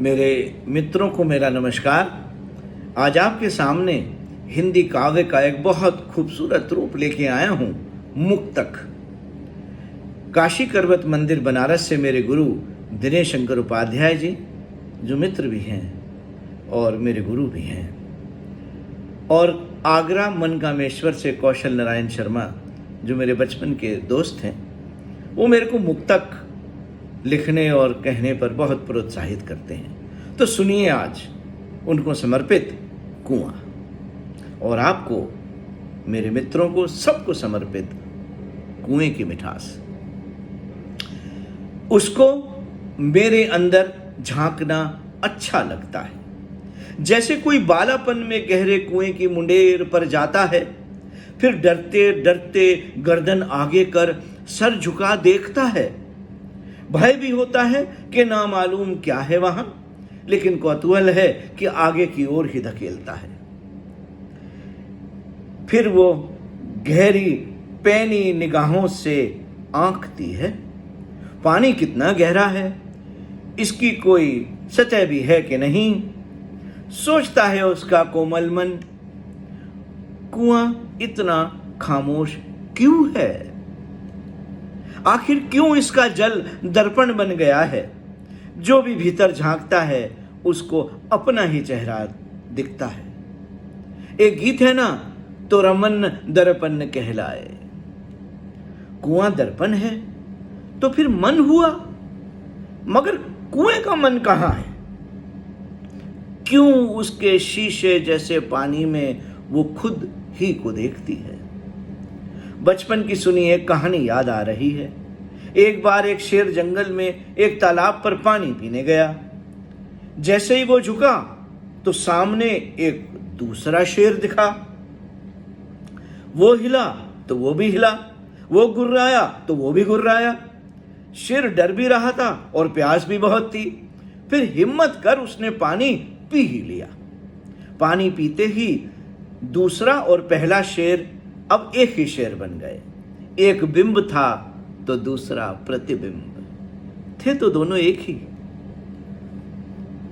मेरे मित्रों को मेरा नमस्कार। आज आपके सामने हिंदी काव्य का एक बहुत खूबसूरत रूप लेके आया हूँ, मुक्तक। काशी करवत मंदिर बनारस से मेरे गुरु दिनेश शंकर उपाध्याय जी, जो मित्र भी हैं और मेरे गुरु भी हैं, और आगरा मनकामेश्वर से कौशल नारायण शर्मा, जो मेरे बचपन के दोस्त हैं, वो मेरे को मुक्तक लिखने और कहने पर बहुत प्रोत्साहित करते हैं। तो सुनिए आज उनको समर्पित कुआं, और आपको, मेरे मित्रों को, सबको समर्पित कुएं की मिठास। उसको मेरे अंदर झांकना अच्छा लगता है, जैसे कोई बालापन में गहरे कुएं की मुंडेर पर जाता है, फिर डरते डरते गर्दन आगे कर सर झुका देखता है। भय भी होता है कि नामालूम क्या है वहां, लेकिन कौतूहल है कि आगे की ओर ही धकेलता है। फिर वो गहरी पैनी निगाहों से आंकती है, पानी कितना गहरा है, इसकी कोई सतह भी है कि नहीं, सोचता है उसका कोमल मन। कुआं इतना खामोश क्यों है? आखिर क्यों इसका जल दर्पण बन गया है? जो भी भीतर झांकता है उसको अपना ही चेहरा दिखता है। एक गीत है ना, तो रमन दर्पण कहलाए। कुआं दर्पण है तो फिर मन हुआ, मगर कुएं का मन कहां है? क्यों उसके शीशे जैसे पानी में वो खुद ही को देखती है? बचपन की सुनी एक कहानी याद आ रही है। एक बार एक शेर जंगल में एक तालाब पर पानी पीने गया। जैसे ही वो झुका तो सामने एक दूसरा शेर दिखा। वो हिला तो वो भी हिला, वो गुर्राया तो वो भी गुर्राया। शेर डर भी रहा था और प्यास भी बहुत थी। फिर हिम्मत कर उसने पानी पी ही लिया। पानी पीते ही दूसरा और पहला शेर अब एक ही शेर बन गए। एक बिंब था तो दूसरा प्रतिबिंब, थे तो दोनों एक ही।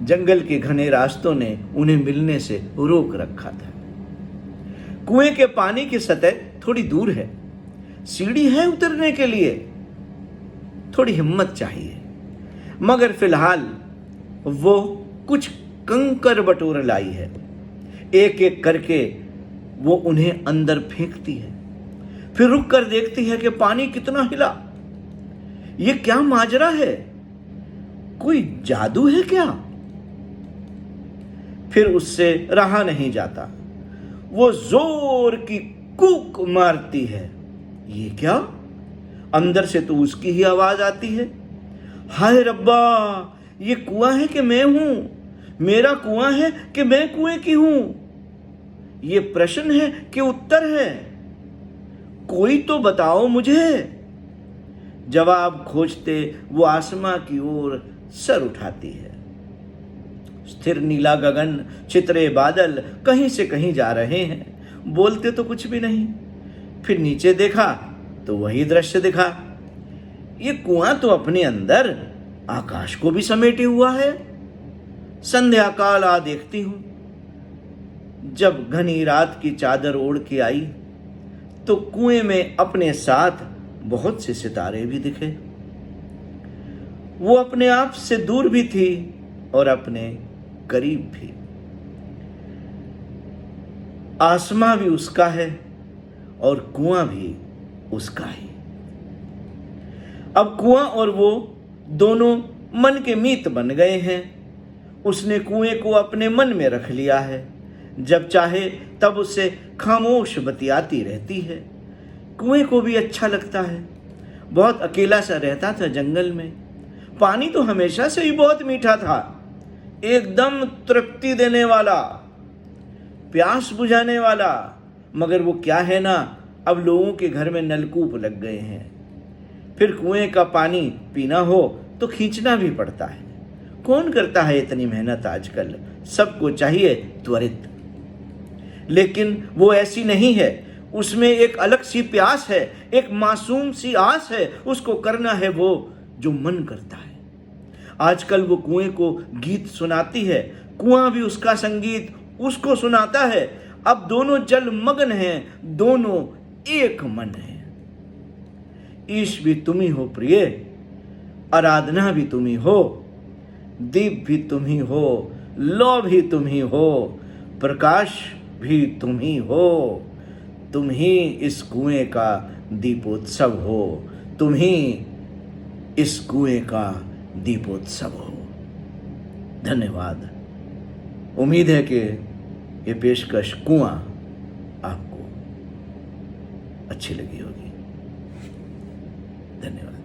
जंगल के घने रास्तों ने उन्हें मिलने से रोक रखा था। कुएं के पानी की सतह थोड़ी दूर है, सीढ़ी है उतरने के लिए, थोड़ी हिम्मत चाहिए। मगर फिलहाल वो कुछ कंकर बटोर लाई है। एक एक करके वो उन्हें अंदर फेंकती है, फिर रुक कर देखती है कि पानी कितना हिला। ये क्या माजरा है? कोई जादू है क्या? फिर उससे रहा नहीं जाता, वो जोर की कूक मारती है। ये क्या? अंदर से तो उसकी ही आवाज आती है। हाय रब्बा, ये कुआं है कि मैं हूं? मेरा कुआं है कि मैं कुएं की हूं? ये प्रश्न है कि उत्तर है? कोई तो बताओ मुझे। जवाब खोजते वो आसमां की ओर सर उठाती है। स्थिर नीला गगन, चित्रे बादल कहीं से कहीं जा रहे हैं, बोलते तो कुछ भी नहीं। फिर नीचे देखा तो वही दृश्य दिखा। ये कुआं तो अपने अंदर आकाश को भी समेटे हुआ है। संध्या काल आ देखती हूं, जब घनी रात की चादर ओढ़ के आई तो कुएं में अपने साथ बहुत से सितारे भी दिखे। वो अपने आप से दूर भी थी और अपने करीब भी। आसमां भी उसका है और कुआं भी उसका ही। अब कुआं और वो दोनों मन के मीत बन गए हैं। उसने कुएं को अपने मन में रख लिया है। जब चाहे तब उससे खामोश बतियाती रहती है। कुएं को भी अच्छा लगता है। बहुत अकेला सा रहता था जंगल में। पानी तो हमेशा से ही बहुत मीठा था, एकदम तृप्ति देने वाला, प्यास बुझाने वाला। मगर वो क्या है ना, अब लोगों के घर में नलकूप लग गए हैं। फिर कुएं का पानी पीना हो तो खींचना भी पड़ता है। कौन करता है इतनी मेहनत आजकल? सबको चाहिए त्वरित। लेकिन वो ऐसी नहीं है। उसमें एक अलग सी प्यास है, एक मासूम सी आस है। उसको करना है वो जो मन करता है। आजकल वो कुएं को गीत सुनाती है, कुआं भी उसका संगीत उसको सुनाता है। अब दोनों जलमग्न हैं, दोनों एक मन है। ईश भी तुम ही हो प्रिय, आराधना भी तुम ही हो, दीप भी तुम ही हो, लौ भी तुम ही हो, प्रकाश भी तुम ही हो। तुम ही इस कुएं का दीपोत्सव हो, तुम ही इस कुएं का दीपोत्सव हो। धन्यवाद। उम्मीद है कि ये पेशकश कुआं आपको अच्छी लगी होगी। धन्यवाद।